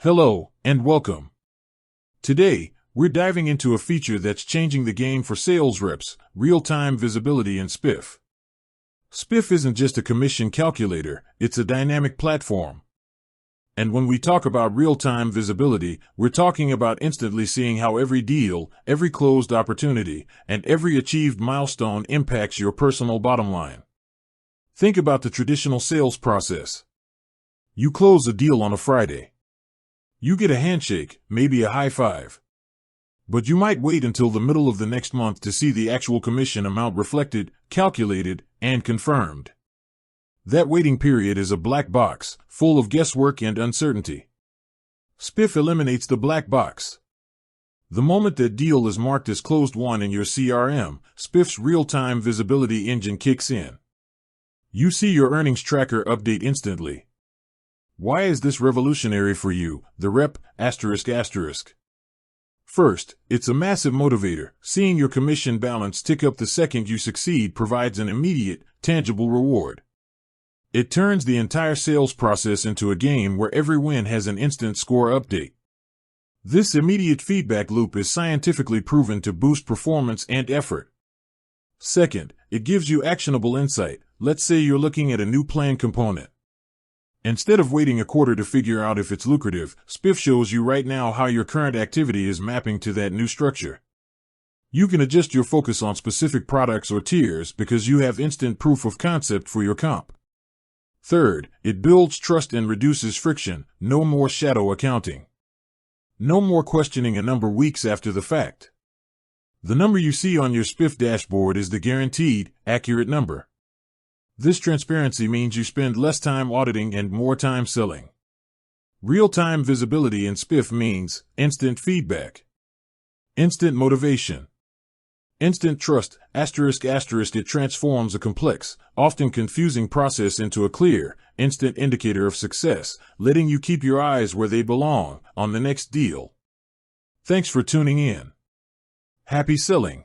Hello, and welcome. Today, we're diving into a feature that's changing the game for sales reps, real-time visibility in Spiff. Spiff isn't just a commission calculator, it's a dynamic platform. And when we talk about real-time visibility, we're talking about instantly seeing how every deal, every closed opportunity, and every achieved milestone impacts your personal bottom line. Think about the traditional sales process. You close a deal on a Friday. You get a handshake, maybe a high five. But you might wait until the middle of the next month to see the actual commission amount reflected, calculated, and confirmed. That waiting period is a black box, full of guesswork and uncertainty. Spiff eliminates the black box. The moment that deal is marked as closed won in your CRM, Spiff's real-time visibility engine kicks in. You see your earnings tracker update instantly. Why is this revolutionary for you, the rep, ***? First, it's a massive motivator. Seeing your commission balance tick up the second you succeed provides an immediate, tangible reward. It turns the entire sales process into a game where every win has an instant score update. This immediate feedback loop is scientifically proven to boost performance and effort. Second, it gives you actionable insight. Let's say you're looking at a new plan component. Instead of waiting a quarter to figure out if it's lucrative, Spiff shows you right now how your current activity is mapping to that new structure. You can adjust your focus on specific products or tiers because you have instant proof of concept for your comp. Third, it builds trust and reduces friction. No more shadow accounting. No more questioning a number weeks after the fact. The number you see on your Spiff dashboard is the guaranteed, accurate number. This transparency means you spend less time auditing and more time selling. Real-time visibility in Spiff means instant feedback, instant motivation, instant trust, ***. It transforms a complex, often confusing process into a clear, instant indicator of success, letting you keep your eyes where they belong, on the next deal. Thanks for tuning in. Happy selling.